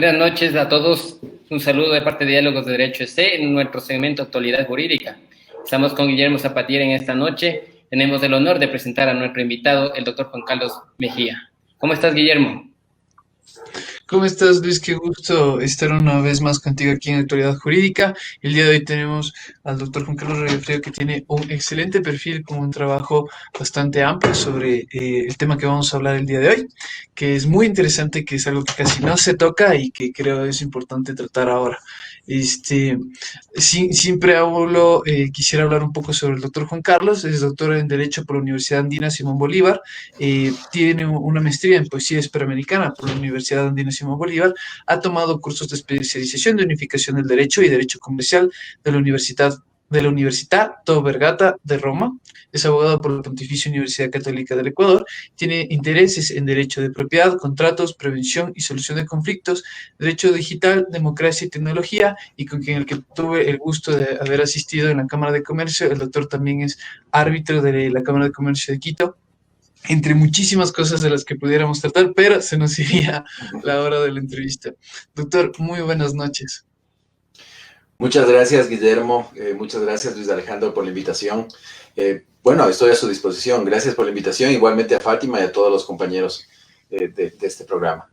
Buenas noches a todos. Un saludo de parte de Diálogos de Derecho EC en nuestro segmento Actualidad Jurídica. Estamos con Guillermo Zapatier en esta noche. Tenemos el honor de presentar a nuestro invitado, el doctor Juan Carlos Mejía. ¿Cómo estás, Guillermo? ¿Cómo estás, Luis? Qué gusto estar una vez más contigo aquí en Actualidad Jurídica. El día de hoy tenemos al doctor Juan Carlos Reyofrío, que tiene un excelente perfil con un trabajo bastante amplio sobre el tema que vamos a hablar el día de hoy, que es muy interesante, que es algo que casi no se toca y que creo es importante tratar ahora. Este, sin preámbulo, quisiera hablar un poco sobre el doctor Juan Carlos. Es doctor en Derecho por la Universidad Andina Simón Bolívar. Tiene una maestría en Poesía Hispanoamericana por la Universidad Andina Simón Bolívar. Ha tomado cursos de especialización de Unificación del Derecho y Derecho Comercial de la Universidad Tor Vergata de Roma. Es abogado por la Pontificia Universidad Católica del Ecuador. Tiene intereses en derecho de propiedad, contratos, prevención y solución de conflictos, derecho digital, democracia y tecnología, y con quien el que tuve el gusto de haber asistido en la Cámara de Comercio. El doctor también es árbitro de la Cámara de Comercio de Quito, entre muchísimas cosas de las que pudiéramos tratar, pero se nos iría la hora de la entrevista. Doctor, muy buenas noches. Muchas gracias, Guillermo. Muchas gracias, Luis Alejandro, por la invitación. Bueno, estoy a su disposición. Gracias por la invitación. Igualmente a Fátima y a todos los compañeros de este programa.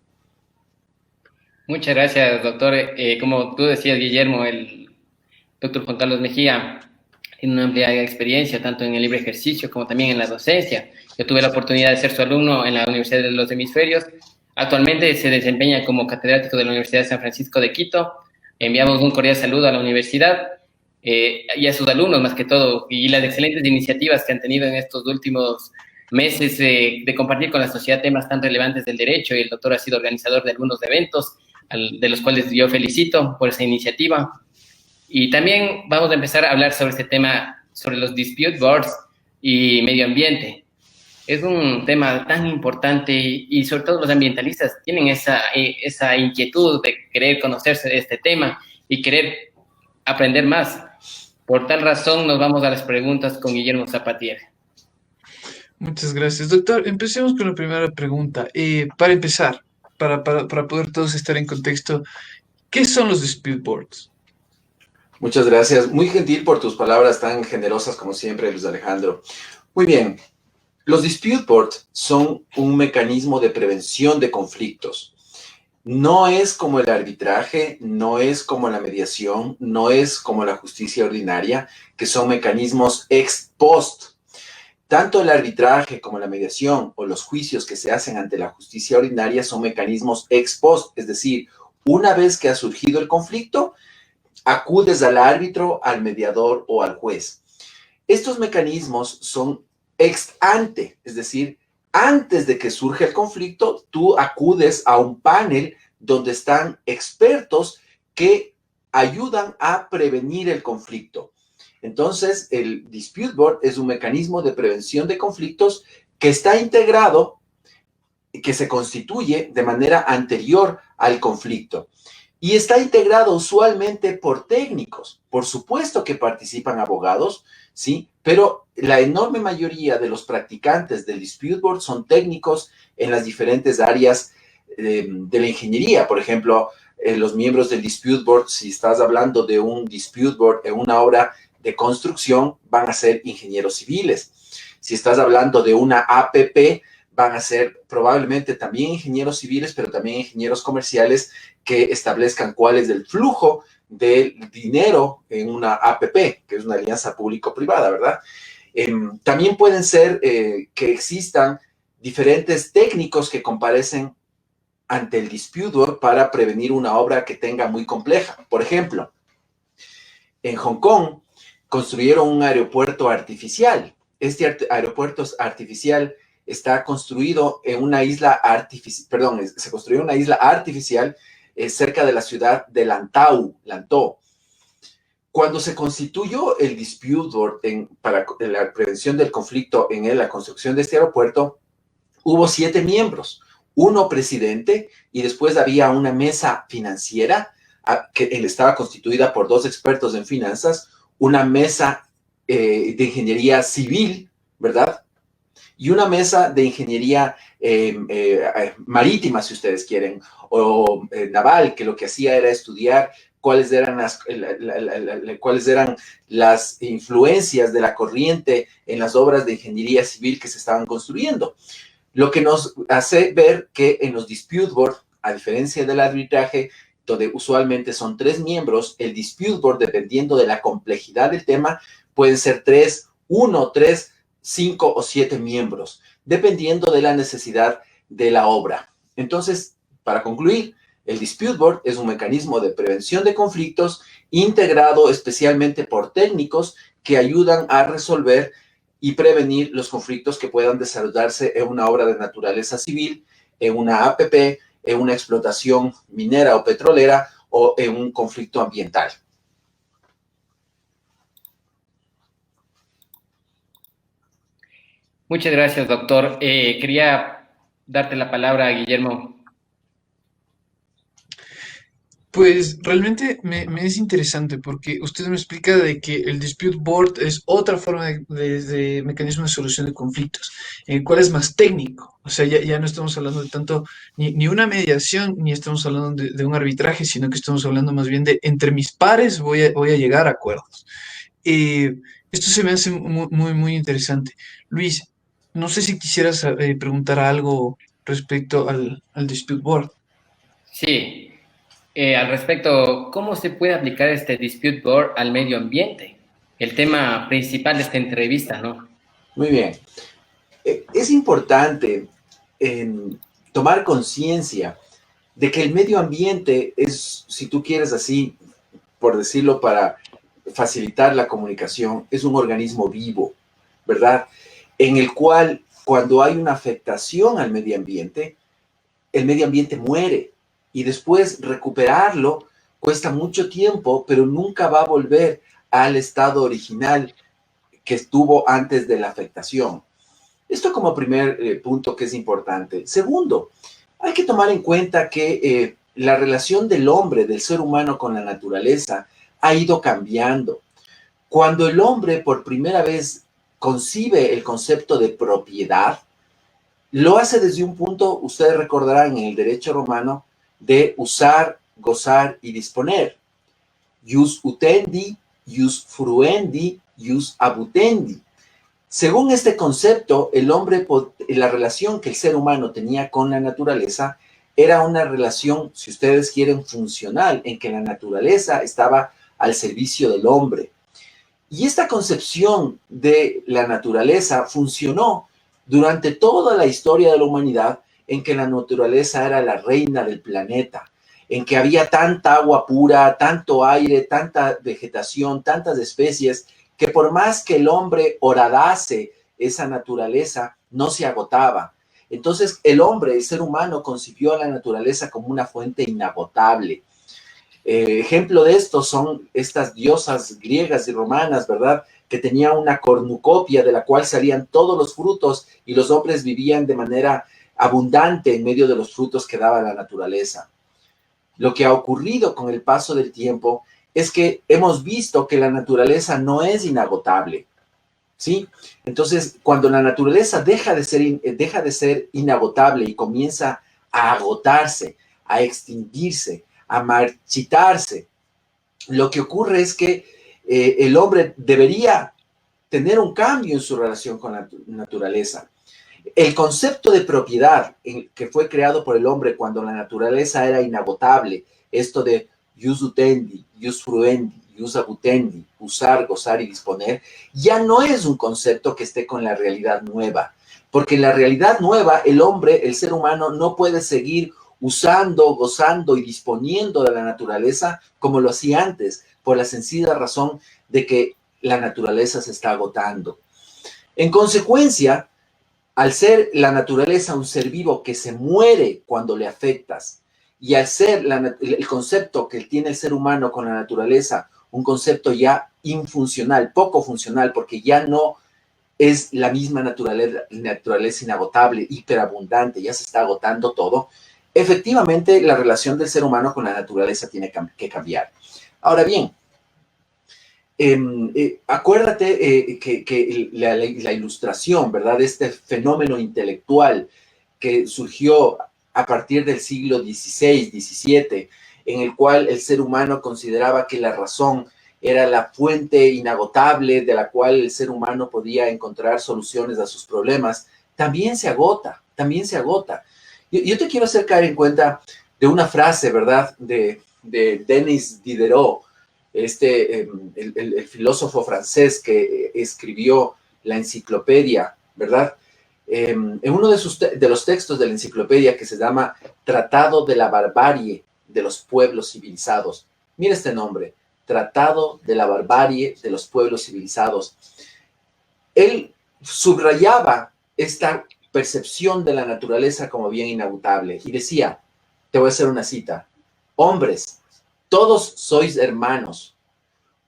Muchas gracias, doctor. Como tú decías, Guillermo, el doctor Juan Carlos Mejía tiene una amplia experiencia tanto en el libre ejercicio como también en la docencia. Yo tuve la oportunidad de ser su alumno en la Universidad de los Hemisferios. Actualmente se desempeña como catedrático de la Universidad de San Francisco de Quito. Enviamos un cordial saludo a la universidad y a sus alumnos, más que todo, y las excelentes iniciativas que han tenido en estos últimos meses de compartir con la sociedad temas tan relevantes del derecho. Y el doctor ha sido organizador de algunos eventos, de los cuales yo felicito por esa iniciativa. Y también vamos a empezar a hablar sobre este tema, sobre los dispute boards y medio ambiente. Es un tema tan importante y sobre todo los ambientalistas tienen esa inquietud de querer conocerse de este tema y querer aprender más. Por tal razón nos vamos a las preguntas con Guillermo Zapatier. Muchas gracias, doctor. Empecemos con la primera pregunta. Para empezar, para poder todos estar en contexto, ¿qué son los dispute boards? Muchas gracias. Muy gentil por tus palabras tan generosas como siempre, Luis Alejandro. Muy bien. Los dispute boards son un mecanismo de prevención de conflictos. No es como el arbitraje, no es como la mediación, no es como la justicia ordinaria, que son mecanismos ex post. Tanto el arbitraje como la mediación o los juicios que se hacen ante la justicia ordinaria son mecanismos ex post, es decir, una vez que ha surgido el conflicto, acudes al árbitro, al mediador o al juez. Estos mecanismos son ex ante, es decir, antes de que surja el conflicto, tú acudes a un panel donde están expertos que ayudan a prevenir el conflicto. Entonces, el dispute board es un mecanismo de prevención de conflictos que está integrado y que se constituye de manera anterior al conflicto. Y está integrado usualmente por técnicos. Por supuesto que participan abogados, ¿sí? Pero la enorme mayoría de los practicantes del dispute board son técnicos en las diferentes áreas de la ingeniería. Por ejemplo, los miembros del dispute board, si estás hablando de un dispute board en una obra de construcción, van a ser ingenieros civiles. Si estás hablando de una APP, van a ser probablemente también ingenieros civiles, pero también ingenieros comerciales que establezcan cuál es el flujo del dinero en una APP, que es una alianza público-privada, ¿verdad? También pueden ser que existan diferentes técnicos que comparecen ante el dispute board para prevenir una obra que tenga muy compleja. Por ejemplo, en Hong Kong construyeron un aeropuerto artificial. Este aeropuerto artificial está construido en una isla artificial, se construyó una isla artificial cerca de la ciudad de Lantau. Cuando se constituyó el dispute board para la prevención del conflicto en la construcción de este aeropuerto, hubo 7 miembros, uno presidente, y después había una mesa financiera que estaba constituida por 2 expertos en finanzas, una mesa de ingeniería civil, ¿verdad? y una mesa de ingeniería marítima, si ustedes quieren, o naval, que lo que hacía era estudiar cuáles eran las influencias de la corriente en las obras de ingeniería civil que se estaban construyendo. Lo que nos hace ver que en los dispute board, a diferencia del arbitraje, donde usualmente son 3 miembros, el dispute board, dependiendo de la complejidad del tema, pueden ser 3, 1, 3, 5 o 7 miembros, dependiendo de la necesidad de la obra. Entonces, para concluir, el dispute board es un mecanismo de prevención de conflictos integrado especialmente por técnicos que ayudan a resolver y prevenir los conflictos que puedan desarrollarse en una obra de naturaleza civil, en una APP, en una explotación minera o petrolera o en un conflicto ambiental. Muchas gracias, doctor. Quería darte la palabra, Guillermo. Pues realmente me es interesante porque usted me explica de que el dispute board es otra forma de mecanismo de solución de conflictos, en el cual es más técnico. O sea, ya no estamos hablando de tanto ni una mediación, ni estamos hablando de un arbitraje, sino que estamos hablando más bien de entre mis pares voy a llegar a acuerdos. Eh, Esto se me hace muy interesante. Luis, no sé si quisieras preguntar algo respecto al dispute board. Sí, al respecto, ¿cómo se puede aplicar este dispute board al medio ambiente? El tema principal de esta entrevista, ¿no? Muy bien. Es importante tomar conciencia de que el medio ambiente es, si tú quieres así, por decirlo para facilitar la comunicación, es un organismo vivo, ¿verdad? En el cual cuando hay una afectación al medio ambiente, el medio ambiente muere y después recuperarlo cuesta mucho tiempo, pero nunca va a volver al estado original que estuvo antes de la afectación. Esto como primer punto que es importante. Segundo, hay que tomar en cuenta que la relación del hombre, del ser humano con la naturaleza, ha ido cambiando. Cuando el hombre por primera vez concibe el concepto de propiedad, lo hace desde un punto, ustedes recordarán en el derecho romano, de usar, gozar y disponer. Ius utendi, ius fruendi, ius abutendi. Según este concepto, el hombre, la relación que el ser humano tenía con la naturaleza era una relación, si ustedes quieren, funcional, en que la naturaleza estaba al servicio del hombre. Y esta concepción de la naturaleza funcionó durante toda la historia de la humanidad, en que la naturaleza era la reina del planeta, en que había tanta agua pura, tanto aire, tanta vegetación, tantas especies, que por más que el hombre horadase esa naturaleza, no se agotaba. Entonces el hombre, el ser humano, concibió a la naturaleza como una fuente inagotable. Ejemplo de esto son estas diosas griegas y romanas, ¿verdad? Que tenían una cornucopia de la cual salían todos los frutos y los hombres vivían de manera abundante en medio de los frutos que daba la naturaleza. Lo que ha ocurrido con el paso del tiempo es que hemos visto que la naturaleza no es inagotable, ¿sí? Entonces, cuando la naturaleza deja de ser inagotable y comienza a agotarse, a extinguirse, a marchitarse, lo que ocurre es que el hombre debería tener un cambio en su relación con la naturaleza. El concepto de propiedad que fue creado por el hombre cuando la naturaleza era inagotable, esto de ius utendi, ius fruendi, ius abutendi, usar, gozar y disponer, ya no es un concepto que esté con la realidad nueva, porque en la realidad nueva el hombre, el ser humano, no puede seguir usando, gozando y disponiendo de la naturaleza como lo hacía antes, por la sencilla razón de que la naturaleza se está agotando. En consecuencia, al ser la naturaleza un ser vivo que se muere cuando le afectas, y al ser el concepto que tiene el ser humano con la naturaleza un concepto ya infuncional, poco funcional, porque ya no es la misma naturaleza inagotable, hiperabundante, ya se está agotando todo, efectivamente la relación del ser humano con la naturaleza tiene que cambiar. Ahora bien, Acuérdate que la ilustración, ¿verdad? Este fenómeno intelectual que surgió a partir del siglo XVI, XVII, en el cual el ser humano consideraba que la razón era la fuente inagotable de la cual el ser humano podía encontrar soluciones a sus problemas, también se agota, también se agota. Yo te quiero hacer caer en cuenta de una frase, ¿verdad? De Denis Diderot, el filósofo francés que escribió la enciclopedia, ¿verdad? En uno de los textos de la enciclopedia que se llama Tratado de la Barbarie de los Pueblos Civilizados. Mira este nombre, Tratado de la Barbarie de los Pueblos Civilizados. Él subrayaba esta percepción de la naturaleza como bien inagotable y decía, te voy a hacer una cita, hombres, todos sois hermanos.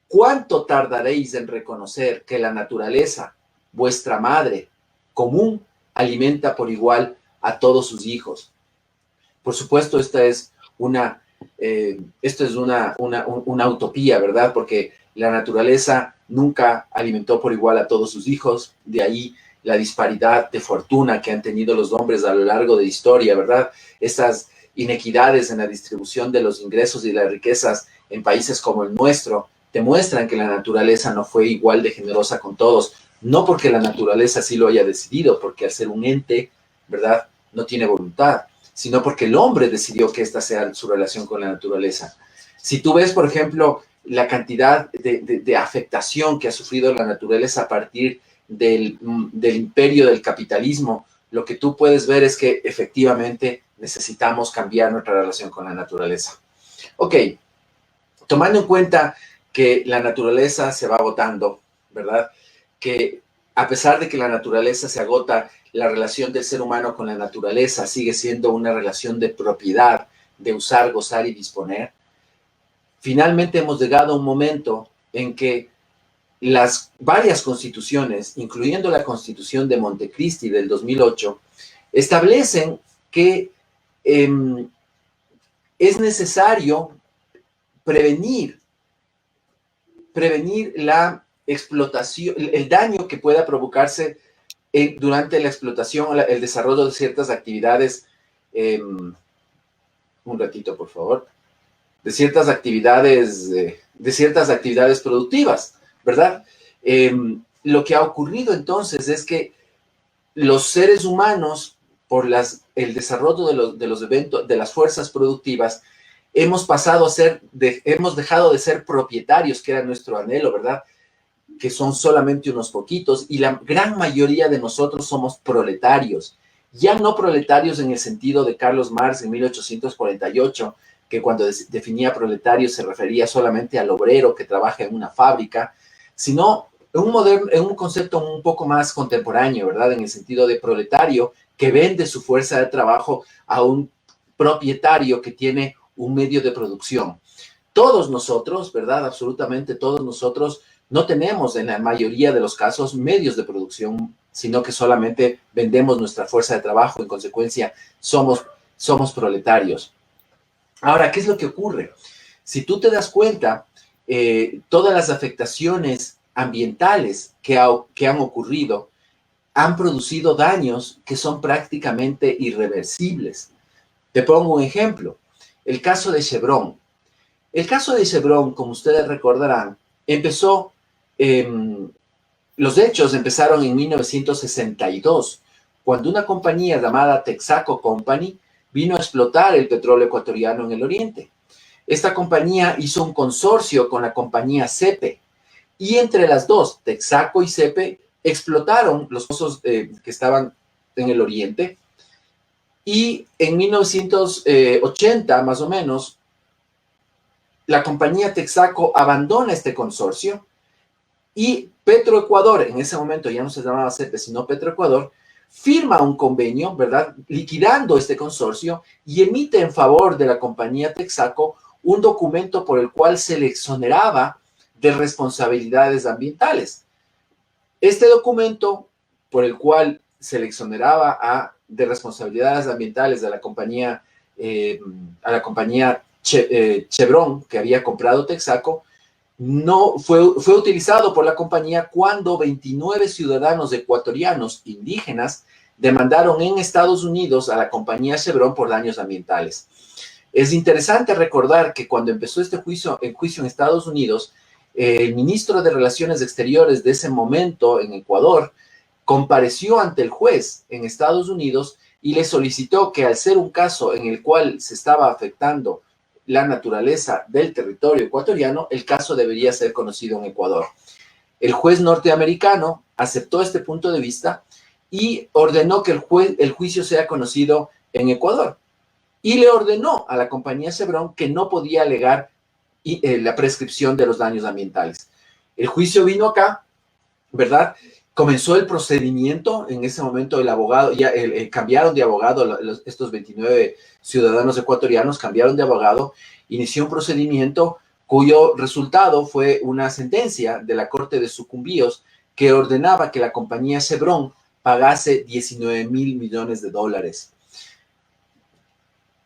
¿Cuánto tardaréis en reconocer que la naturaleza, vuestra madre, común, alimenta por igual a todos sus hijos? Por supuesto, esto es una utopía, ¿verdad? Porque la naturaleza nunca alimentó por igual a todos sus hijos, de ahí la disparidad de fortuna que han tenido los hombres a lo largo de la historia, ¿verdad? Estas inequidades en la distribución de los ingresos y las riquezas en países como el nuestro demuestran que la naturaleza no fue igual de generosa con todos, no porque la naturaleza sí lo haya decidido, porque al ser un ente, ¿verdad?, no tiene voluntad, sino porque el hombre decidió que esta sea su relación con la naturaleza. Si tú ves, por ejemplo, la cantidad de afectación que ha sufrido la naturaleza a partir del imperio del capitalismo, lo que tú puedes ver es que efectivamente necesitamos cambiar nuestra relación con la naturaleza. Ok, tomando en cuenta que la naturaleza se va agotando, ¿verdad? Que a pesar de que la naturaleza se agota, la relación del ser humano con la naturaleza sigue siendo una relación de propiedad, de usar, gozar y disponer. Finalmente hemos llegado a un momento en que las varias constituciones, incluyendo la Constitución de Montecristi del 2008, establecen que es necesario prevenir la explotación, el daño que pueda provocarse durante la explotación o el desarrollo de ciertas actividades. Un ratito, por favor. De ciertas actividades productivas, ¿verdad? Lo que ha ocurrido entonces es que los seres humanos, por el desarrollo de los eventos, de las fuerzas productivas, hemos dejado de ser propietarios, que era nuestro anhelo, ¿verdad? Que son solamente unos poquitos, y la gran mayoría de nosotros somos proletarios. Ya no proletarios en el sentido de Carlos Marx en 1848, que cuando definía proletario se refería solamente al obrero que trabaja en una fábrica, sino en un concepto un poco más contemporáneo, ¿verdad? En el sentido de proletario que vende su fuerza de trabajo a un propietario que tiene un medio de producción. Todos nosotros, ¿verdad? Absolutamente todos nosotros no tenemos en la mayoría de los casos medios de producción, sino que solamente vendemos nuestra fuerza de trabajo. En consecuencia, somos proletarios. Ahora, ¿qué es lo que ocurre? Si tú te das cuenta, todas las afectaciones ambientales que han ocurrido han producido daños que son prácticamente irreversibles. Te pongo un ejemplo, el caso de Chevron. El caso de Chevron, como ustedes recordarán, los hechos empezaron en 1962, cuando una compañía llamada Texaco Company vino a explotar el petróleo ecuatoriano en el oriente. Esta compañía hizo un consorcio con la compañía CEPE, y entre las dos, Texaco y CEPE, explotaron los pozos que estaban en el oriente, y en 1980, más o menos, la compañía Texaco abandona este consorcio y Petroecuador, en ese momento ya no se llamaba CEPE, sino Petroecuador, firma un convenio, ¿verdad?, liquidando este consorcio y emite en favor de la compañía Texaco un documento por el cual se le exoneraba de responsabilidades ambientales. Este documento por el cual se le exoneraba de responsabilidades ambientales a la compañía Chevron, que había comprado Texaco, no fue utilizado por la compañía cuando 29 ciudadanos ecuatorianos indígenas demandaron en Estados Unidos a la compañía Chevron por daños ambientales. Es interesante recordar que cuando empezó este juicio en Estados Unidos, el ministro de Relaciones Exteriores de ese momento en Ecuador compareció ante el juez en Estados Unidos y le solicitó que, al ser un caso en el cual se estaba afectando la naturaleza del territorio ecuatoriano, el caso debería ser conocido en Ecuador. El juez norteamericano aceptó este punto de vista y ordenó que el juicio sea conocido en Ecuador. Y le ordenó a la compañía Chevron que no podía alegar la prescripción de los daños ambientales. El juicio vino acá, ¿verdad? Comenzó el procedimiento. En ese momento el abogado, ya cambiaron de abogado, estos 29 ciudadanos ecuatorianos cambiaron de abogado, inició un procedimiento cuyo resultado fue una sentencia de la Corte de Sucumbíos que ordenaba que la compañía Chevron pagase 19,000 millones de dólares.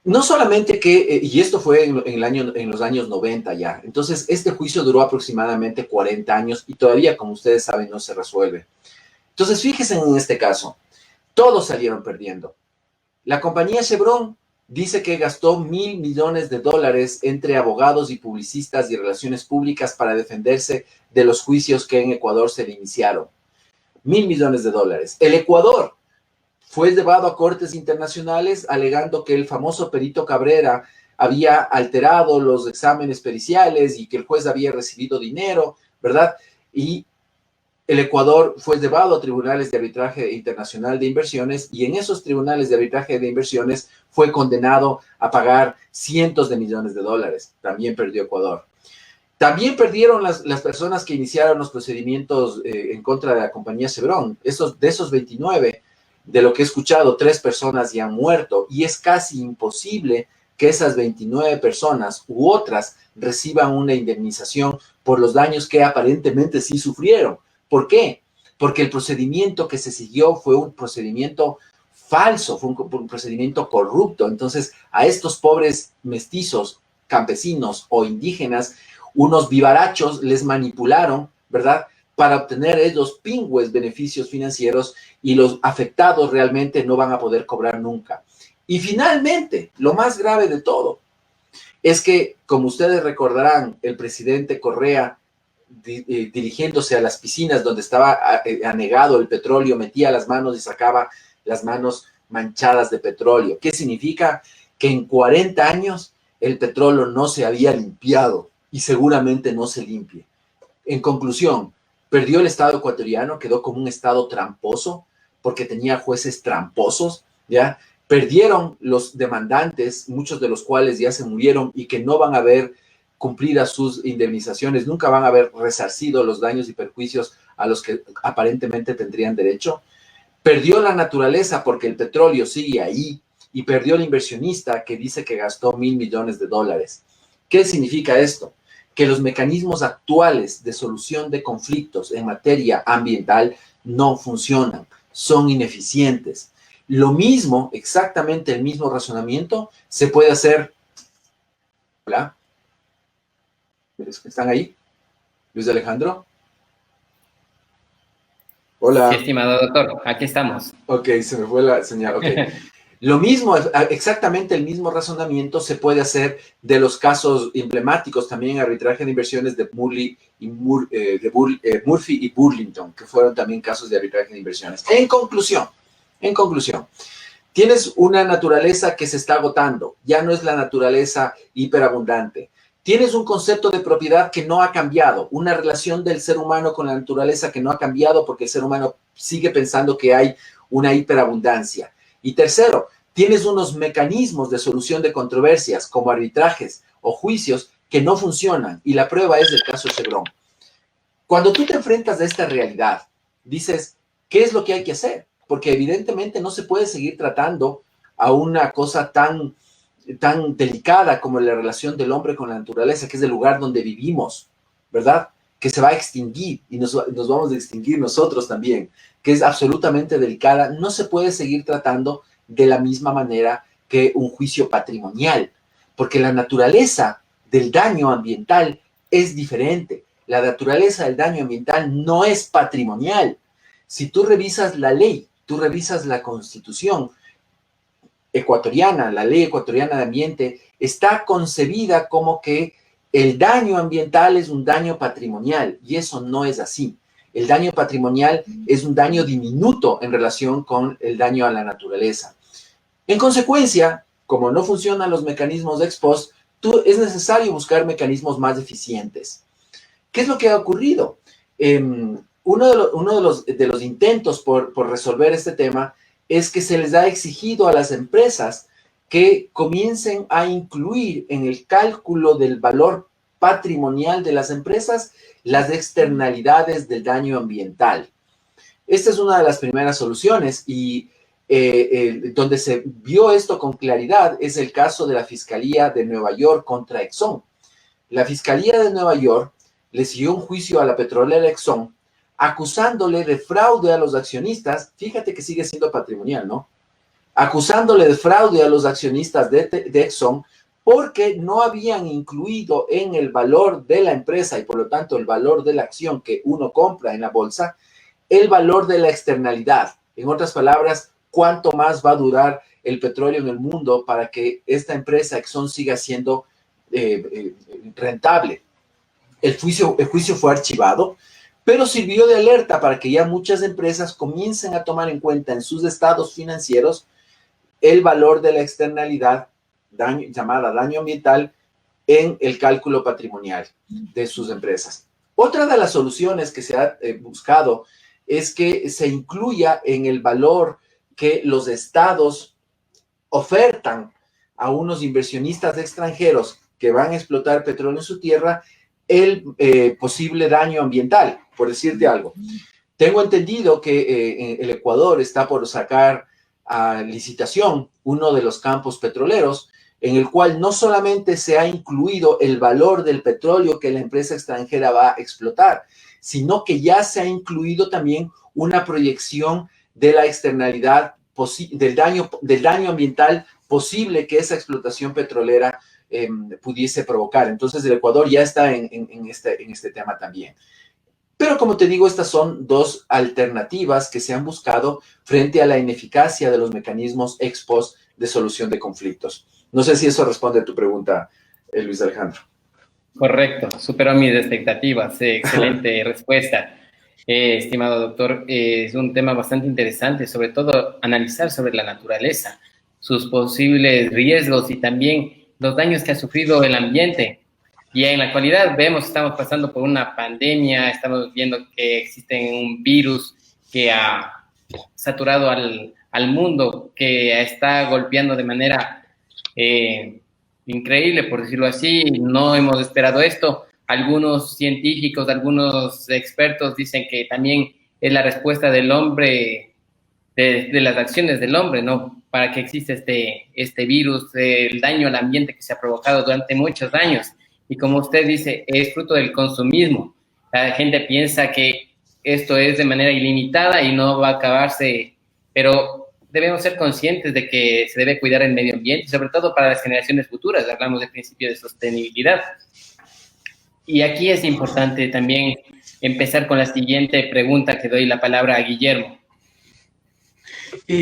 No solamente que, y esto fue en los años 90 ya, entonces este juicio duró aproximadamente 40 años y todavía, como ustedes saben, no se resuelve. Entonces, fíjense en este caso, todos salieron perdiendo. La compañía Chevron dice que gastó 1,000 millones de dólares entre abogados y publicistas y relaciones públicas para defenderse de los juicios que en Ecuador se le iniciaron. 1,000 millones de dólares. El Ecuador fue llevado a cortes internacionales alegando que el famoso perito Cabrera había alterado los exámenes periciales y que el juez había recibido dinero, ¿verdad? Y el Ecuador fue llevado a tribunales de arbitraje internacional de inversiones y en esos tribunales de arbitraje de inversiones fue condenado a pagar cientos de millones de dólares. También perdió Ecuador. También perdieron las personas que iniciaron los procedimientos en contra de la compañía Chevron. De esos 29, de lo que he escuchado, 3 personas ya han muerto y es casi imposible que esas 29 personas u otras reciban una indemnización por los daños que aparentemente sí sufrieron. ¿Por qué? Porque el procedimiento que se siguió fue un procedimiento falso, fue un procedimiento corrupto. Entonces, a estos pobres mestizos, campesinos o indígenas, unos vivarachos les manipularon, ¿verdad?, para obtener ellos pingües beneficios financieros y los afectados realmente no van a poder cobrar nunca. Y finalmente, lo más grave de todo es que, como ustedes recordarán, el presidente Correa, dirigiéndose a las piscinas donde estaba anegado el petróleo, metía las manos y sacaba las manos manchadas de petróleo. ¿Qué significa? Que en 40 años el petróleo no se había limpiado y seguramente no se limpie. En conclusión, perdió el Estado ecuatoriano, quedó como un Estado tramposo porque tenía jueces tramposos, ¿ya? Perdieron los demandantes, muchos de los cuales ya se murieron y que no van a ver cumplidas sus indemnizaciones, nunca van a haber resarcido los daños y perjuicios a los que aparentemente tendrían derecho. Perdió la naturaleza porque el petróleo sigue ahí y perdió el inversionista que dice que gastó 1,000 millones de dólares. ¿Qué significa esto? Que los mecanismos actuales de solución de conflictos en materia ambiental no funcionan, son ineficientes. Lo mismo, exactamente el mismo razonamiento, se puede hacer. ¿Hola? ¿Están ahí? Luis Alejandro. Hola. Sí, estimado doctor, aquí estamos. Ok, se me fue la señal. Ok. Lo mismo, exactamente el mismo razonamiento se puede hacer de los casos emblemáticos también en arbitraje de inversiones de Murphy y Burlington, que fueron también casos de arbitraje de inversiones. En conclusión, tienes una naturaleza que se está agotando, ya no es la naturaleza hiperabundante. Tienes un concepto de propiedad que no ha cambiado, una relación del ser humano con la naturaleza que no ha cambiado porque el ser humano sigue pensando que hay una hiperabundancia. Y tercero, tienes unos mecanismos de solución de controversias como arbitrajes o juicios que no funcionan y la prueba es el caso Chevron. Cuando tú te enfrentas a esta realidad, dices, ¿qué es lo que hay que hacer? Porque evidentemente no se puede seguir tratando a una cosa tan delicada como la relación del hombre con la naturaleza, que es el lugar donde vivimos, ¿verdad? Que se va a extinguir y nos vamos a extinguir nosotros también, que es absolutamente delicada. No se puede seguir tratando de la misma manera que un juicio patrimonial, porque la naturaleza del daño ambiental es diferente. la naturaleza del daño ambiental no es patrimonial. Si tú revisas la ley, tú revisas la Constitución ecuatoriana, la ley ecuatoriana de ambiente, está concebida como que el daño ambiental es un daño patrimonial, y eso no es así. El daño patrimonial es un daño diminuto en relación con el daño a la naturaleza. En consecuencia, como no funcionan los mecanismos de ex post, es necesario buscar mecanismos más eficientes. ¿Qué es lo que ha ocurrido? Uno de los intentos por resolver este tema es que se les ha exigido a las empresas que comiencen a incluir en el cálculo del valor patrimonial de las empresas las externalidades del daño ambiental. Esta es una de las primeras soluciones y donde se vio esto con claridad es el caso de la Fiscalía de Nueva York contra Exxon. La Fiscalía de Nueva York le siguió un juicio a la petrolera Exxon acusándole de fraude a los accionistas. Fíjate que sigue siendo patrimonial, ¿no? Acusándole de fraude a los accionistas de Exxon porque no habían incluido en el valor de la empresa y por lo tanto el valor de la acción que uno compra en la bolsa, el valor de la externalidad. En otras palabras, cuánto más va a durar el petróleo en el mundo para que esta empresa Exxon siga siendo rentable. El juicio fue archivado, pero sirvió de alerta para que ya muchas empresas comiencen a tomar en cuenta en sus estados financieros el valor de la externalidad llamada daño ambiental en el cálculo patrimonial de sus empresas. Otra de las soluciones que se ha buscado es que se incluya en el valor que los estados ofertan a unos inversionistas extranjeros que van a explotar petróleo en su tierra el posible daño ambiental, por decirte algo. Tengo entendido que el Ecuador está por sacar a licitación uno de los campos petroleros en el cual no solamente se ha incluido el valor del petróleo que la empresa extranjera va a explotar, sino que ya se ha incluido también una proyección de la externalidad del daño ambiental posible que esa explotación petrolera pudiese provocar. Entonces el Ecuador ya está en este tema también. Pero como te digo, estas son dos alternativas que se han buscado frente a la ineficacia de los mecanismos ex post de solución de conflictos. No sé si eso responde a tu pregunta, Luis Alejandro. Correcto, superó mis expectativas. Excelente respuesta, estimado doctor. Es un tema bastante interesante, sobre todo analizar sobre la naturaleza, sus posibles riesgos y también los daños que ha sufrido el ambiente. Y en la actualidad vemos que estamos pasando por una pandemia, estamos viendo que existe un virus que ha saturado al mundo, que está golpeando de manera increíble, por decirlo así. No hemos esperado esto. Algunos científicos, algunos expertos dicen que también es la respuesta del hombre, de las acciones del hombre, ¿no? Para que exista este virus, el daño al ambiente que se ha provocado durante muchos años. Y como usted dice, es fruto del consumismo. La gente piensa que esto es de manera ilimitada y no va a acabarse, pero debemos ser conscientes de que se debe cuidar el medio ambiente, sobre todo para las generaciones futuras. Hablamos del principio de sostenibilidad. Y aquí es importante también empezar con la siguiente pregunta, que doy la palabra a Guillermo.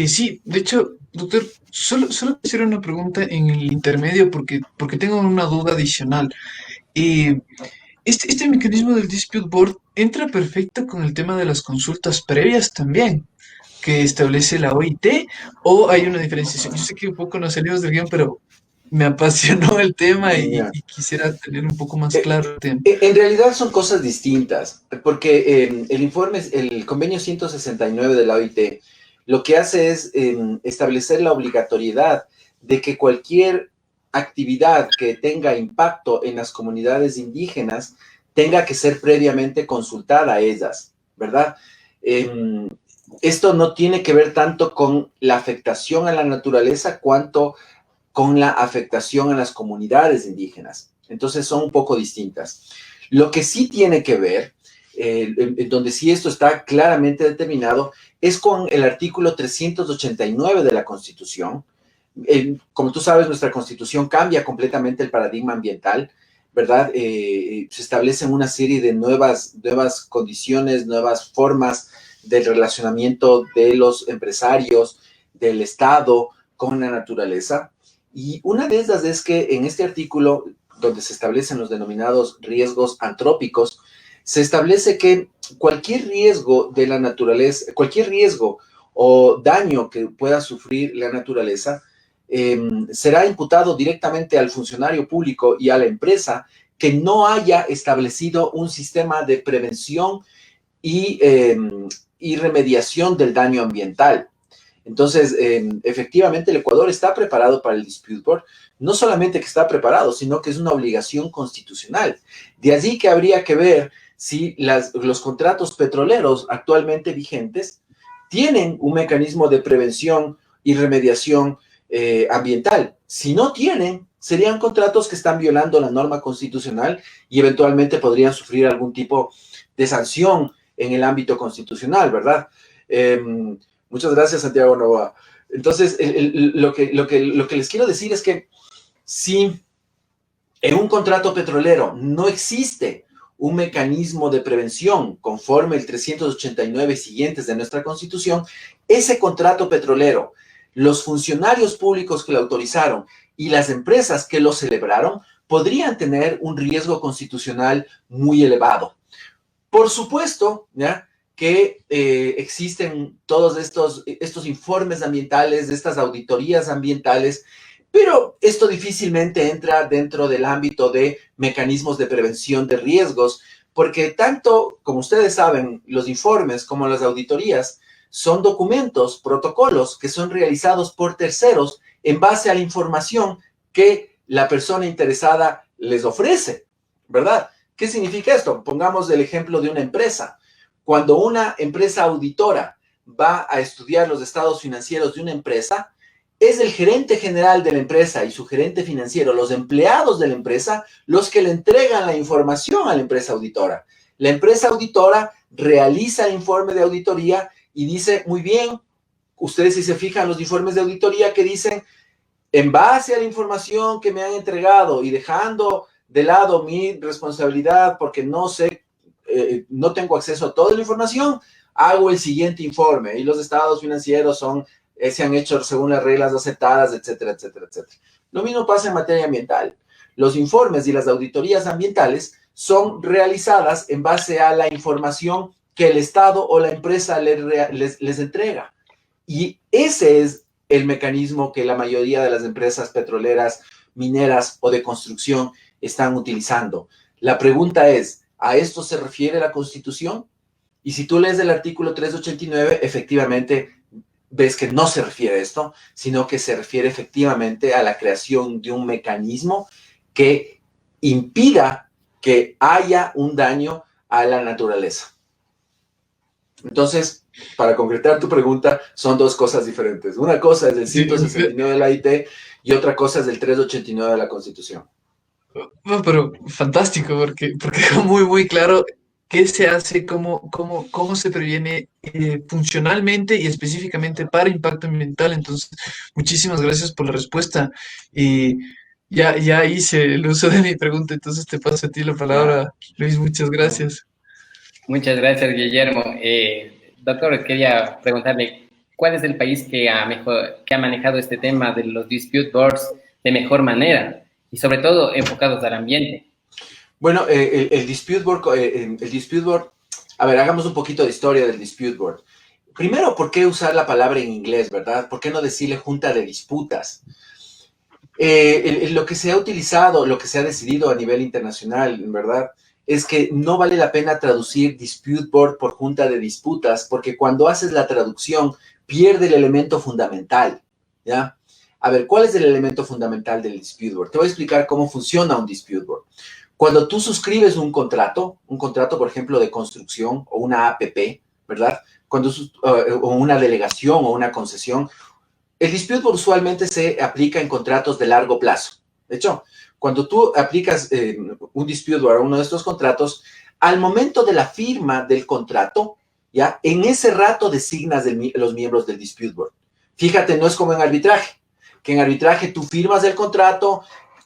Sí, de hecho, doctor, solo quisiera una pregunta en el intermedio porque tengo una duda adicional. Eh, este mecanismo del Dispute Board entra perfecto con el tema de las consultas previas también, que establece la OIT, o hay una diferenciación. Yo sé que un poco nos salimos del guión, pero me apasionó el tema y quisiera tener un poco más claro el tema. En realidad son cosas distintas, porque el convenio 169 de la OIT lo que hace es establecer la obligatoriedad de que cualquier actividad que tenga impacto en las comunidades indígenas tenga que ser previamente consultada a ellas, ¿verdad? Esto no tiene que ver tanto con la afectación a la naturaleza cuanto con la afectación a las comunidades indígenas. Entonces son un poco distintas. Lo que sí tiene que ver, donde sí esto está claramente determinado, es con el artículo 389 de la Constitución. Como tú sabes, nuestra Constitución cambia completamente el paradigma ambiental. ¿verdad? Se establecen una serie de nuevas condiciones, nuevas formas del relacionamiento de los empresarios, del Estado con la naturaleza. Y una de esas es que en este artículo, donde se establecen los denominados riesgos antrópicos, se establece que cualquier riesgo de la naturaleza, cualquier riesgo o daño que pueda sufrir la naturaleza, será imputado directamente al funcionario público y a la empresa que no haya establecido un sistema de prevención y remediación del daño ambiental. Entonces, efectivamente, el Ecuador está preparado para el Dispute Board. No solamente que está preparado, sino que es una obligación constitucional. De allí que habría que ver si los contratos petroleros actualmente vigentes tienen un mecanismo de prevención y remediación ambiental. Si no tienen, serían contratos que están violando la norma constitucional y eventualmente podrían sufrir algún tipo de sanción en el ámbito constitucional, ¿verdad? Muchas gracias, Santiago Novoa. Entonces, lo que les quiero decir es que si en un contrato petrolero no existe un mecanismo de prevención conforme el 389 siguientes de nuestra Constitución, ese contrato petrolero, los funcionarios públicos que lo autorizaron y las empresas que lo celebraron podrían tener un riesgo constitucional muy elevado. Por supuesto, ¿ya?, que existen todos estos informes ambientales, estas auditorías ambientales, pero esto difícilmente entra dentro del ámbito de mecanismos de prevención de riesgos, porque tanto, como ustedes saben, los informes como las auditorías son documentos, protocolos que son realizados por terceros en base a la información que la persona interesada les ofrece, ¿verdad? ¿Qué significa esto? Pongamos el ejemplo de una empresa. Cuando una empresa auditora va a estudiar los estados financieros de una empresa, es el gerente general de la empresa y su gerente financiero, los empleados de la empresa, los que le entregan la información a la empresa auditora. La empresa auditora realiza el informe de auditoría y dice, muy bien, ustedes si se fijan los informes de auditoría que dicen, en base a la información que me han entregado y dejando de lado mi responsabilidad porque no sé, no tengo acceso a toda la información, hago el siguiente informe y los estados financieros se han hecho según las reglas aceptadas, etcétera, etcétera, etcétera. Lo mismo pasa en materia ambiental. Los informes y las auditorías ambientales son realizadas en base a la información que el Estado o la empresa les entrega. Y ese es el mecanismo que la mayoría de las empresas petroleras, mineras o de construcción están utilizando. La pregunta es, ¿a esto se refiere la Constitución? Y si tú lees el artículo 389, efectivamente ves que no se refiere a esto, sino que se refiere efectivamente a la creación de un mecanismo que impida que haya un daño a la naturaleza. Entonces, para concretar tu pregunta, son dos cosas diferentes. Una cosa es del 169 de la IT y otra cosa es del 389 de la Constitución. No, pero fantástico, porque es muy, muy claro qué se hace, cómo se previene funcionalmente y específicamente para impacto ambiental. Entonces, muchísimas gracias por la respuesta. Y ya hice el uso de mi pregunta, entonces te paso a ti la palabra, Luis. Muchas gracias. Muchas gracias, Guillermo. Doctor, quería preguntarle, ¿cuál es el país que ha manejado este tema de los dispute boards de mejor manera y sobre todo enfocados al ambiente? Bueno, el dispute board, a ver, hagamos un poquito de historia del dispute board. Primero, ¿por qué usar la palabra en inglés, verdad? ¿Por qué no decirle junta de disputas? Lo que se ha utilizado, lo que se ha decidido a nivel internacional, ¿verdad?, es que no vale la pena traducir dispute board por junta de disputas, porque cuando haces la traducción pierde el elemento fundamental, ¿ya? A ver, ¿cuál es el elemento fundamental del dispute board? Te voy a explicar cómo funciona un dispute board. Cuando tú suscribes un contrato, por ejemplo, de construcción o una APP, ¿verdad? O una delegación o una concesión, el dispute board usualmente se aplica en contratos de largo plazo. De hecho, cuando tú aplicas un dispute board a uno de estos contratos, al momento de la firma del contrato, ¿ya?, en ese rato designas los miembros del dispute board. Fíjate, no es como en arbitraje, que en arbitraje tú firmas el contrato,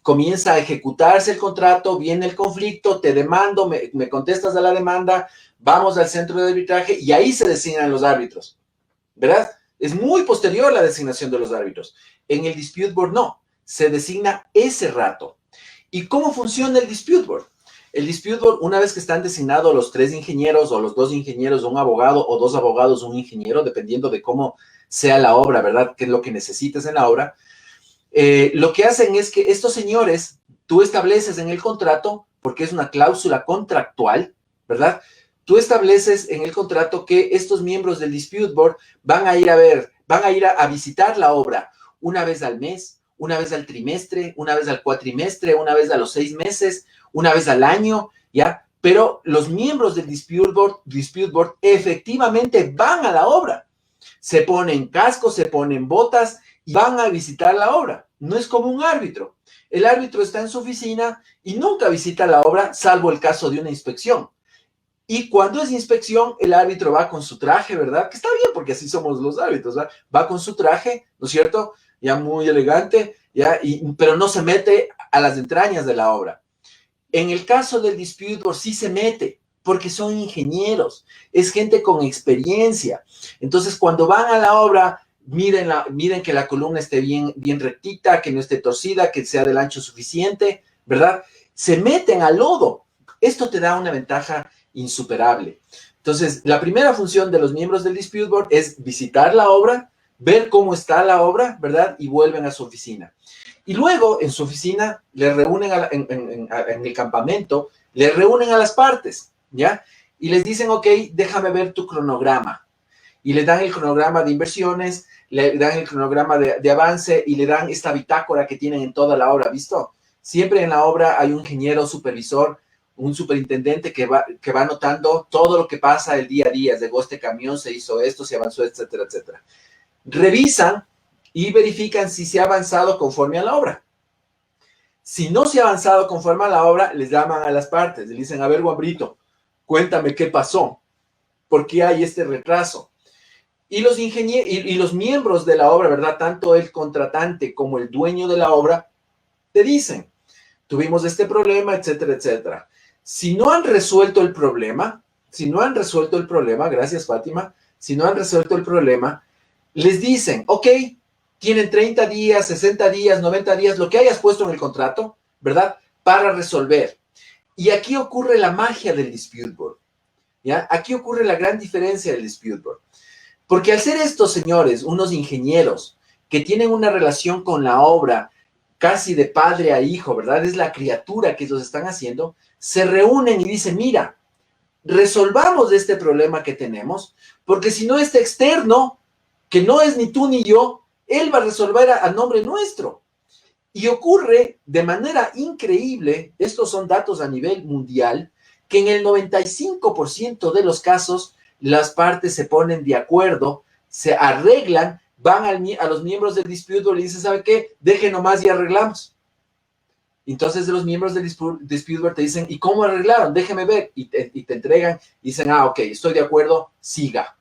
comienza a ejecutarse el contrato, viene el conflicto, te demando, me contestas a la demanda, vamos al centro de arbitraje y ahí se designan los árbitros, ¿verdad? Es muy posterior la designación de los árbitros. En el dispute board no, se designa ese rato. ¿Y cómo funciona el dispute board? El dispute board, una vez que están designados los 3 ingenieros o los 2 ingenieros, un abogado o 2 abogados, un ingeniero, dependiendo de cómo sea la obra, ¿verdad? ¿Qué es lo que necesites en la obra? Lo que hacen es que estos señores, tú estableces en el contrato, porque es una cláusula contractual, ¿verdad? Tú estableces en el contrato que estos miembros del dispute board van a ir a visitar la obra una vez al mes, una vez al trimestre, una vez al cuatrimestre, una vez a los 6 meses, una vez al año, ¿ya? Pero los miembros del dispute board efectivamente van a la obra. Se ponen cascos, se ponen botas y van a visitar la obra. No es como un árbitro. El árbitro está en su oficina y nunca visita la obra, salvo el caso de una inspección. Y cuando es inspección, el árbitro va con su traje, ¿verdad? Que está bien, porque así somos los árbitros, ¿verdad? Va con su traje, ¿no es cierto? Ya muy elegante, ¿ya? Pero no se mete a las entrañas de la obra. En el caso del dispute board sí se mete, porque son ingenieros, es gente con experiencia. Entonces, cuando van a la obra, miren que la columna esté bien rectita, que no esté torcida, que sea del ancho suficiente, ¿verdad? Se meten al lodo. Esto te da una ventaja insuperable. Entonces, la primera función de los miembros del dispute board es visitar la obra, ver cómo está la obra, ¿verdad? Y vuelven a su oficina. Y luego, en su oficina, le reúnen en el campamento, le reúnen a las partes, ¿ya? Y les dicen, ok, déjame ver tu cronograma. Y le dan el cronograma de inversiones, le dan el cronograma de avance y le dan esta bitácora que tienen en toda la obra, ¿visto? Siempre en la obra hay un ingeniero supervisor, un superintendente que va anotando todo lo que pasa el día a día. Llegó este camión, se hizo esto, se avanzó, etcétera, etcétera. Revisan y verifican si se ha avanzado conforme a la obra. Si no se ha avanzado conforme a la obra, les llaman a las partes. Le dicen, a ver, Guambrito, cuéntame qué pasó. ¿Por qué hay este retraso? Y los ingenieros y los miembros de la obra, ¿verdad? Tanto el contratante como el dueño de la obra, te dicen, tuvimos este problema, etcétera, etcétera. Si no han resuelto el problema, gracias, Fátima, si no han resuelto el problema, les dicen, ok, tienen 30 días, 60 días, 90 días, lo que hayas puesto en el contrato, ¿verdad? Para resolver. Y aquí ocurre la magia del dispute board, ¿ya? Aquí ocurre la gran diferencia del dispute board. Porque al ser estos señores, unos ingenieros, que tienen una relación con la obra casi de padre a hijo, ¿verdad? Es la criatura que ellos están haciendo, se reúnen y dicen, mira, resolvamos este problema que tenemos, porque si no este externo, que no es ni tú ni yo, él va a resolver a nombre nuestro. Y ocurre de manera increíble, estos son datos a nivel mundial, que en el 95% de los casos las partes se ponen de acuerdo, se arreglan, van a los miembros del dispute board y dicen, ¿sabe qué? Deje nomás y arreglamos. Entonces los miembros del dispute board te dicen, ¿y cómo arreglaron? Déjeme ver. Y te entregan y dicen, ok, estoy de acuerdo, siga.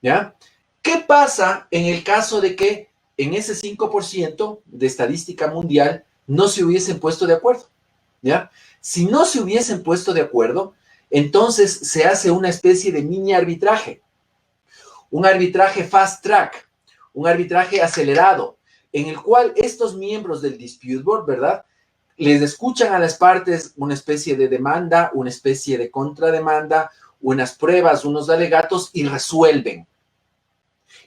¿Ya? ¿Qué pasa en el caso de que en ese 5% de estadística mundial no se hubiesen puesto de acuerdo? ¿Ya? Si no se hubiesen puesto de acuerdo, entonces se hace una especie de mini arbitraje, un arbitraje fast track, un arbitraje acelerado, en el cual estos miembros del dispute board, ¿verdad? Les escuchan a las partes una especie de demanda, una especie de contrademanda, unas pruebas, unos alegatos y resuelven.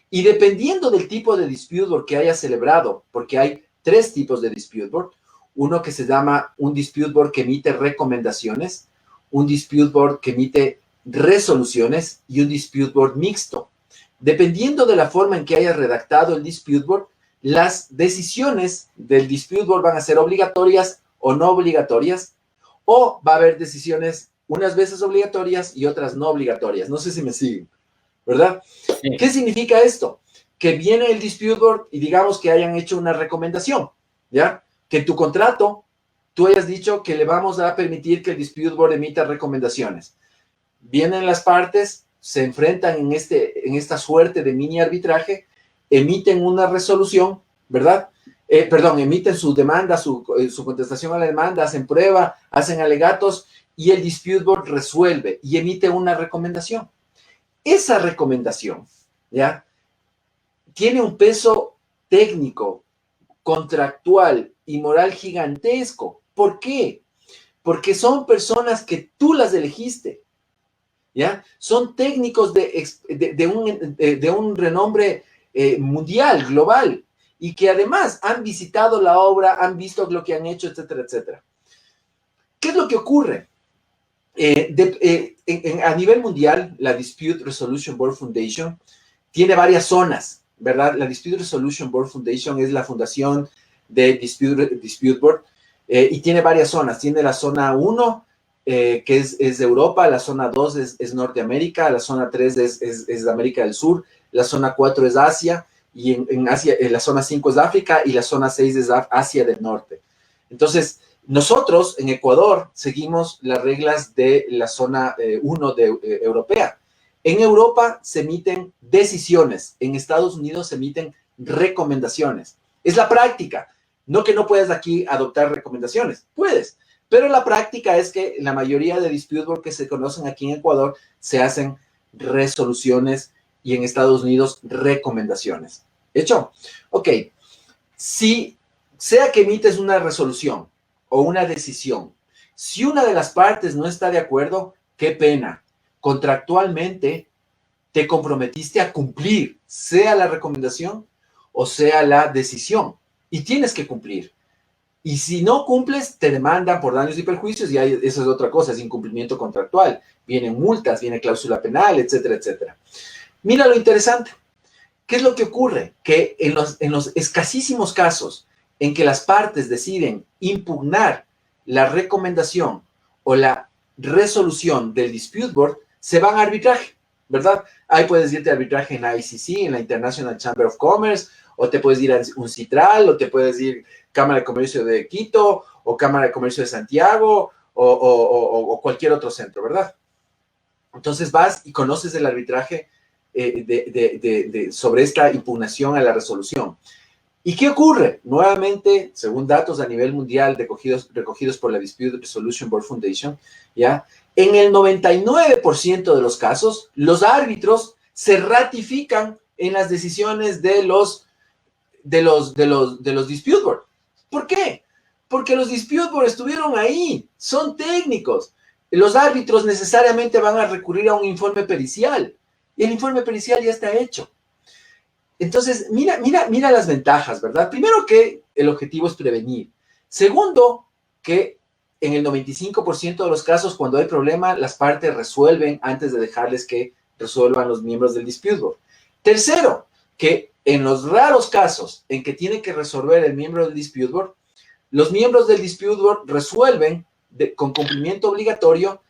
Y dependiendo del tipo de dispute board que haya celebrado, porque hay 3 tipos de dispute board, uno que se llama un dispute board que emite recomendaciones, un dispute board que emite resoluciones y un dispute board mixto. Dependiendo de la forma en que haya redactado el dispute board, las decisiones del dispute board van a ser obligatorias o no obligatorias, o va a haber decisiones unas veces obligatorias y otras no obligatorias. No sé si me siguen, ¿verdad? Sí. ¿Qué significa esto? Que viene el dispute board y digamos que hayan hecho una recomendación, ¿ya? Que en tu contrato tú hayas dicho que le vamos a permitir que el dispute board emita recomendaciones. Vienen las partes, se enfrentan en esta suerte de mini arbitraje, emiten una resolución, ¿verdad? emiten su demanda, su contestación a la demanda, hacen prueba, hacen alegatos y el Dispute Board resuelve y emite una recomendación. Esa recomendación, ¿ya? Tiene un peso técnico, contractual y moral gigantesco. ¿Por qué? Porque son personas que tú las elegiste, ¿ya? Son técnicos de un renombre mundial, global, y que además han visitado la obra, han visto lo que han hecho, etcétera, etcétera. ¿Qué es lo que ocurre? A nivel mundial, la Dispute Resolution Board Foundation tiene varias zonas, ¿verdad? La Dispute Resolution Board Foundation es la fundación de Dispute Board y tiene varias zonas. Tiene la zona 1, que es de Europa, la zona 2 es Norteamérica, la zona 3 es América del Sur, la zona 4 es Asia, y en Asia, la zona 5 es África y la zona 6 es Asia del Norte. Entonces, nosotros en Ecuador seguimos las reglas de la zona 1 europea. En Europa se emiten decisiones, en Estados Unidos se emiten recomendaciones. Es la práctica. No que no puedas aquí adoptar recomendaciones, puedes, pero la práctica es que la mayoría de dispute board que se conocen aquí en Ecuador se hacen resoluciones y en Estados Unidos recomendaciones. ¿Hecho? Ok. Si sea que emites una resolución o una decisión, si una de las partes no está de acuerdo, qué pena. Contractualmente te comprometiste a cumplir, sea la recomendación o sea la decisión, y tienes que cumplir. Y si no cumples, te demandan por daños y perjuicios, y eso es otra cosa, es incumplimiento contractual. Vienen multas, viene cláusula penal, etcétera, etcétera. Mira lo interesante. ¿Qué es lo que ocurre? Que en los escasísimos casos en que las partes deciden impugnar la recomendación o la resolución del dispute board, se van a arbitraje, ¿verdad? Ahí puedes irte a arbitraje en ICC, en la International Chamber of Commerce, o te puedes ir a un CITRAL, o te puedes ir Cámara de Comercio de Quito, o Cámara de Comercio de Santiago, o cualquier otro centro, ¿verdad? Entonces vas y conoces el arbitraje sobre esta impugnación a la resolución. ¿Y qué ocurre? Nuevamente, según datos a nivel mundial recogidos por la Dispute Resolution Board Foundation, ¿ya? En el 99% de los casos, los árbitros se ratifican en las decisiones de los Dispute Board. ¿Por qué? Porque los Dispute Board estuvieron ahí, son técnicos. Los árbitros necesariamente van a recurrir a un informe pericial, y el informe pericial ya está hecho. Entonces, mira las ventajas, ¿verdad? Primero, que el objetivo es prevenir. Segundo, que en el 95% de los casos, cuando hay problema, las partes resuelven antes de dejarles que resuelvan los miembros del dispute board. Tercero, que en los raros casos en que tiene que resolver el miembro del dispute board, los miembros del dispute board resuelven con cumplimiento obligatorio,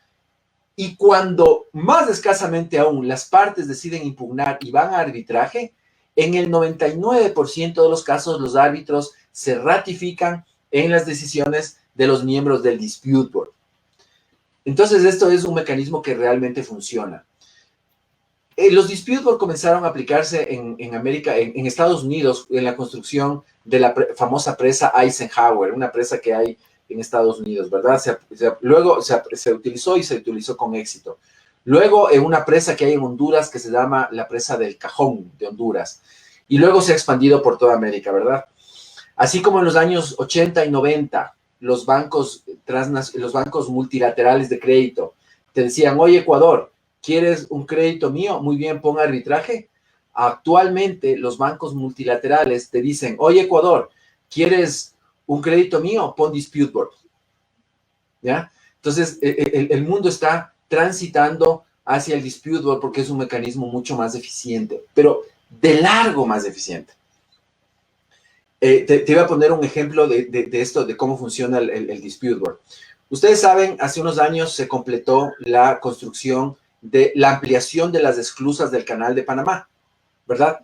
y cuando más escasamente aún las partes deciden impugnar y van a arbitraje, en el 99% de los casos los árbitros se ratifican en las decisiones de los miembros del dispute board. Entonces, esto es un mecanismo que realmente funciona. Los dispute board comenzaron a aplicarse en América, en Estados Unidos, en la construcción de la famosa presa Eisenhower, una presa que hay en Estados Unidos, ¿verdad? Luego se utilizó con éxito. Luego, en una presa que hay en Honduras que se llama la presa del Cajón de Honduras. Y luego se ha expandido por toda América, ¿verdad? Así como en los años 80 y 90, los bancos multilaterales de crédito te decían, oye, Ecuador, ¿quieres un crédito mío? Muy bien, pon arbitraje. Actualmente, los bancos multilaterales te dicen, oye, Ecuador, ¿quieres un crédito mío? Pon dispute board. ¿Ya? Entonces, el mundo está transitando hacia el dispute board porque es un mecanismo mucho más eficiente, pero de largo más eficiente. Te iba a poner un ejemplo de esto, de cómo funciona el dispute board. Ustedes saben, hace unos años se completó la construcción de la ampliación de las esclusas del Canal de Panamá, ¿verdad?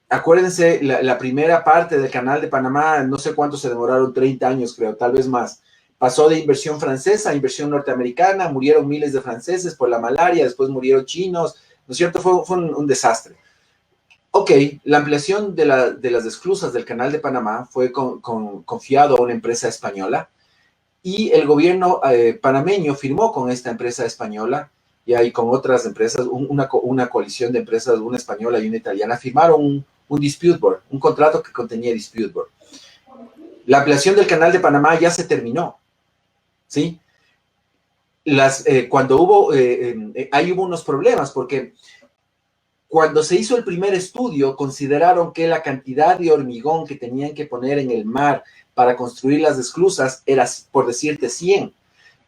Acuérdense, la primera parte del Canal de Panamá, no sé cuánto se demoraron, 30 años creo, tal vez más. Pasó de inversión francesa a inversión norteamericana, murieron miles de franceses por la malaria, después murieron chinos, ¿no es cierto? Fue un desastre. Ok, la ampliación de las esclusas del Canal de Panamá fue confiado a una empresa española y el gobierno panameño firmó con esta empresa española y ahí con otras empresas, una coalición de empresas, una española y una italiana, firmaron un dispute board, un contrato que contenía dispute board. La ampliación del Canal de Panamá ya se terminó, ¿sí? Cuando ahí hubo unos problemas porque cuando se hizo el primer estudio, consideraron que la cantidad de hormigón que tenían que poner en el mar para construir las esclusas era, por decirte, 100.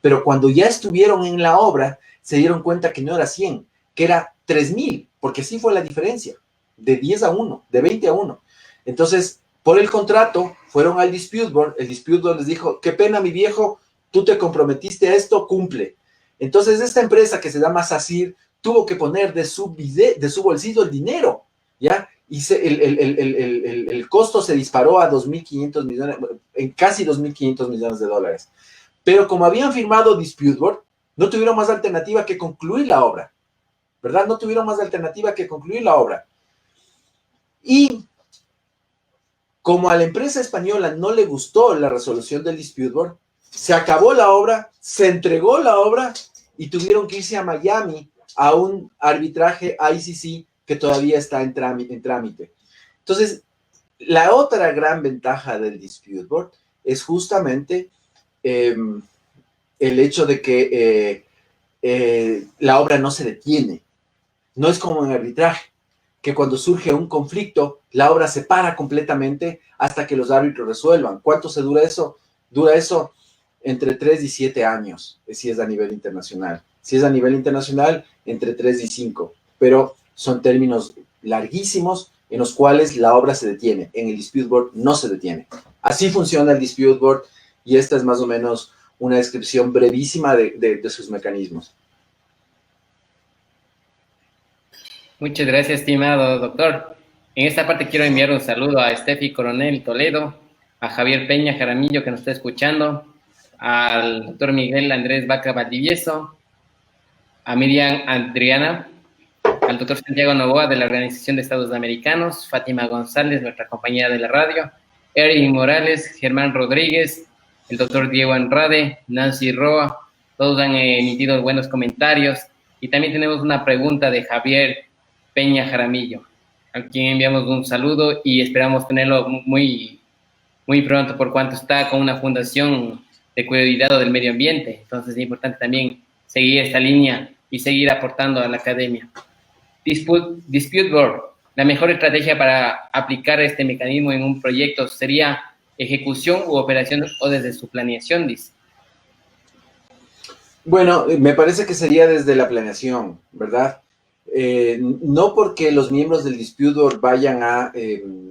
Pero cuando ya estuvieron en la obra, se dieron cuenta que no era 100, que era 3,000, porque sí fue la diferencia, de 10 a 1, de 20 a 1. Entonces, por el contrato, fueron al dispute board, el dispute board les dijo, qué pena, mi viejo, tú te comprometiste a esto, cumple. Entonces, esta empresa que se llama SACIR tuvo que poner de su bolsillo el dinero, ¿ya? Y el costo se disparó a 2.500 millones, en casi 2.500 millones de dólares. Pero como habían firmado dispute board, no tuvieron más alternativa que concluir la obra, ¿verdad? No tuvieron más alternativa que concluir la obra. Y como a la empresa española no le gustó la resolución del dispute board, se acabó la obra, se entregó la obra y tuvieron que irse a Miami a un arbitraje ICC que todavía está en trámite. Entonces, la otra gran ventaja del dispute board es justamente el hecho de que la obra no se detiene. No es como en arbitraje, que cuando surge un conflicto, la obra se para completamente hasta que los árbitros resuelvan. ¿Cuánto se dura eso? Dura eso entre 3 y 7 años, si es a nivel internacional. Si es a nivel internacional, entre 3 y 5. Pero son términos larguísimos en los cuales la obra se detiene. En el dispute board no se detiene. Así funciona el dispute board y esta es más o menos una descripción brevísima de sus mecanismos. Muchas gracias, estimado doctor. En esta parte quiero enviar un saludo a Steffi Coronel Toledo, a Javier Peña Jaramillo, que nos está escuchando, al doctor Miguel Andrés Vaca Valdivieso, a Miriam Adriana, al doctor Santiago Novoa de la Organización de Estados Americanos, Fátima González, nuestra compañera de la radio, Eric Morales, Germán Rodríguez, el doctor Diego Andrade, Nancy Roa, todos han emitido buenos comentarios. Y también tenemos una pregunta de Javier Peña Jaramillo, a quien enviamos un saludo y esperamos tenerlo muy, muy pronto, por cuanto está con una fundación de cuidado del medio ambiente. Entonces es importante también seguir esta línea y seguir aportando a la academia. Dispute board. La mejor estrategia para aplicar este mecanismo en un proyecto sería ejecución u operación o desde su planeación, dice. Bueno, me parece que sería desde la planeación, ¿verdad? No porque los miembros del dispute board vayan a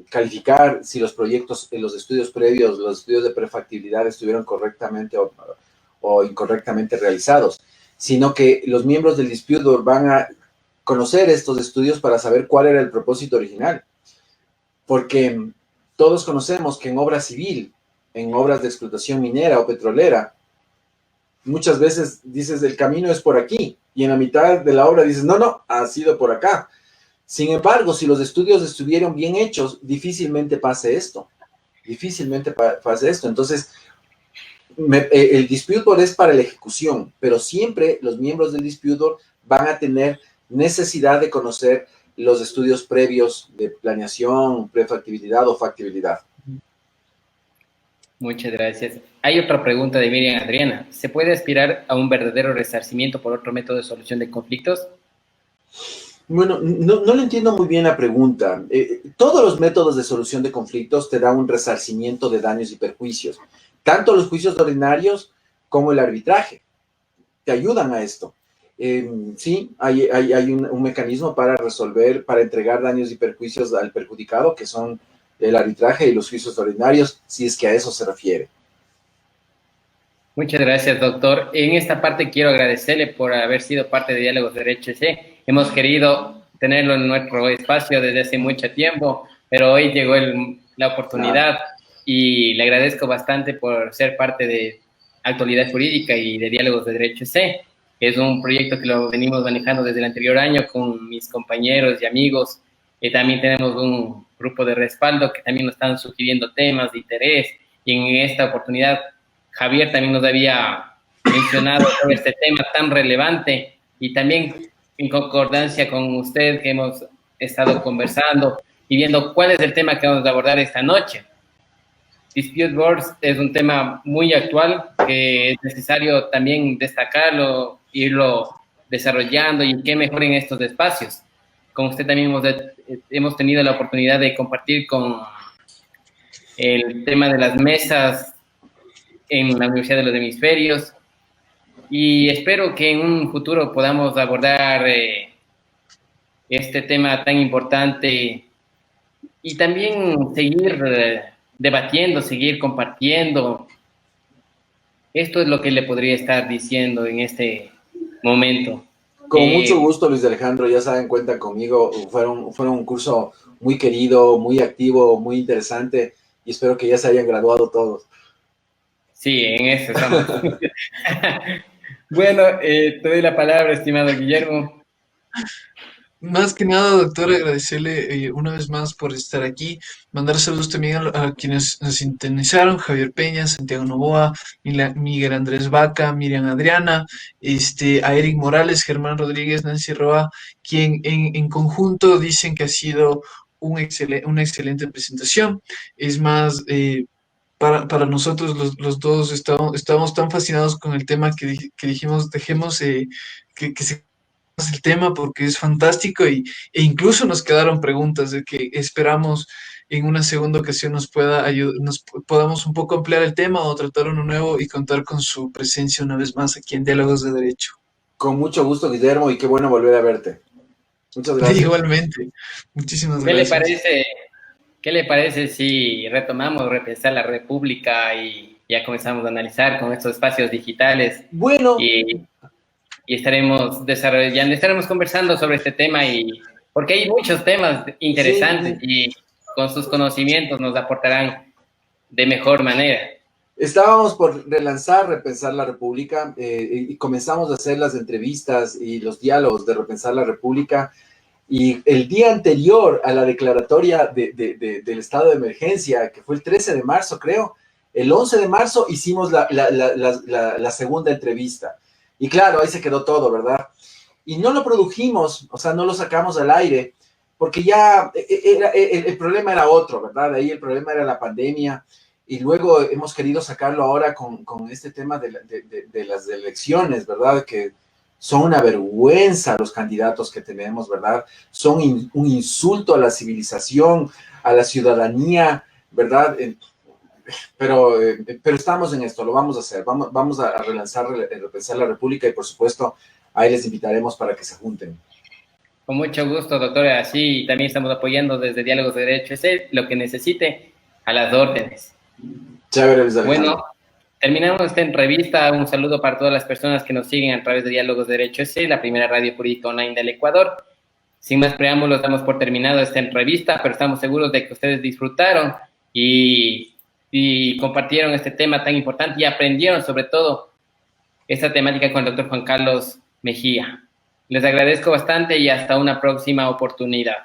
calificar si los proyectos, los estudios previos, los estudios de prefactibilidad estuvieron correctamente o incorrectamente realizados, sino que los miembros del dispute board van a conocer estos estudios para saber cuál era el propósito original. Porque todos conocemos que en obra civil, en obras de explotación minera o petrolera, muchas veces dices, el camino es por aquí, y en la mitad de la obra dices, no, ha sido por acá. Sin embargo, si los estudios estuvieron bien hechos, difícilmente pase esto. Entonces, el dispute board es para la ejecución, pero siempre los miembros del dispute board van a tener necesidad de conocer los estudios previos de planeación, prefactibilidad o factibilidad. Muchas gracias. Hay otra pregunta de Miriam Adriana. ¿Se puede aspirar a un verdadero resarcimiento por otro método de solución de conflictos? Bueno, no le entiendo muy bien la pregunta. Todos los métodos de solución de conflictos te dan un resarcimiento de daños y perjuicios. Tanto los juicios ordinarios como el arbitraje te ayudan a esto. Sí, hay un mecanismo para resolver, para entregar daños y perjuicios al perjudicado, que son el arbitraje y los juicios ordinarios, si es que a eso se refiere. Muchas gracias, doctor. En esta parte quiero agradecerle por haber sido parte de Diálogos de Derecho C. Hemos querido tenerlo en nuestro espacio desde hace mucho tiempo, pero hoy llegó la oportunidad y le agradezco bastante por ser parte de Actualidad Jurídica y de Diálogos de Derecho C. Es un proyecto que lo venimos manejando desde el anterior año con mis compañeros y amigos También tenemos un grupo de respaldo que también nos están sugiriendo temas de interés. Y en esta oportunidad, Javier también nos había mencionado sobre este tema tan relevante y también en concordancia con usted que hemos estado conversando y viendo cuál es el tema que vamos a abordar esta noche. Dispute Boards es un tema muy actual que es necesario también destacarlo, irlo desarrollando y qué mejor en estos espacios. Con usted también hemos tenido la oportunidad de compartir con el tema de las mesas en la Universidad de los Hemisferios y espero que en un futuro podamos abordar este tema tan importante y también seguir debatiendo, seguir compartiendo. Esto es lo que le podría estar diciendo en este momento. Con mucho gusto, Luis Alejandro, ya saben, cuentan conmigo. Fueron un curso muy querido, muy activo, muy interesante y espero que ya se hayan graduado todos. Sí, en eso estamos. Bueno, te doy la palabra, estimado Guillermo. Más que nada, doctor, agradecerle una vez más por estar aquí, mandar saludos también a quienes nos sintonizaron, Javier Peña, Santiago Novoa, Miguel Andrés Vaca, Miriam Adriana, a Eric Morales, Germán Rodríguez, Nancy Roa, quien en conjunto dicen que ha sido una excelente presentación. Es más, para nosotros los dos estábamos tan fascinados con el tema que dijimos, dejemos que se el tema porque es fantástico e incluso nos quedaron preguntas de que esperamos en una segunda ocasión nos pueda podamos un poco ampliar el tema o tratar uno nuevo y contar con su presencia una vez más aquí en Diálogos de Derecho. Con mucho gusto, Guillermo, y qué bueno volver a verte. Muchas gracias. Igualmente. Muchísimas gracias. ¿Qué le parece si retomamos Repensar la República y ya comenzamos a analizar con estos espacios digitales? Bueno. Y estaremos desarrollando, estaremos conversando sobre este tema porque hay muchos temas interesantes y con sus conocimientos nos aportarán de mejor manera. Estábamos por Repensar la República y comenzamos a hacer las entrevistas y los diálogos de Repensar la República y el día anterior a la declaratoria del estado de emergencia, que fue el 13 de marzo creo, el 11 de marzo hicimos la segunda entrevista. Y claro, ahí se quedó todo, ¿verdad? Y no lo produjimos, o sea, no lo sacamos al aire, porque ya el problema era otro, ¿verdad? Ahí el problema era la pandemia, y luego hemos querido sacarlo ahora con este tema de las elecciones, ¿verdad? Que son una vergüenza los candidatos que tenemos, ¿verdad? Son un insulto a la civilización, a la ciudadanía, ¿verdad? Pero estamos en esto, lo vamos a hacer, vamos a repensar la República y por supuesto ahí les invitaremos para que se junten. Con mucho gusto, doctora, así también estamos apoyando desde Diálogos de Derecho EC, lo que necesite, a las órdenes. Chévere, Luis Alejandro. Bueno, terminamos esta entrevista, un saludo para todas las personas que nos siguen a través de Diálogos de Derecho EC, la primera radio jurídica online del Ecuador. Sin más preámbulos, damos por terminado esta entrevista, pero estamos seguros de que ustedes disfrutaron y compartieron este tema tan importante y aprendieron sobre todo esta temática con el doctor Juan Carlos Mejía. Les agradezco bastante y hasta una próxima oportunidad.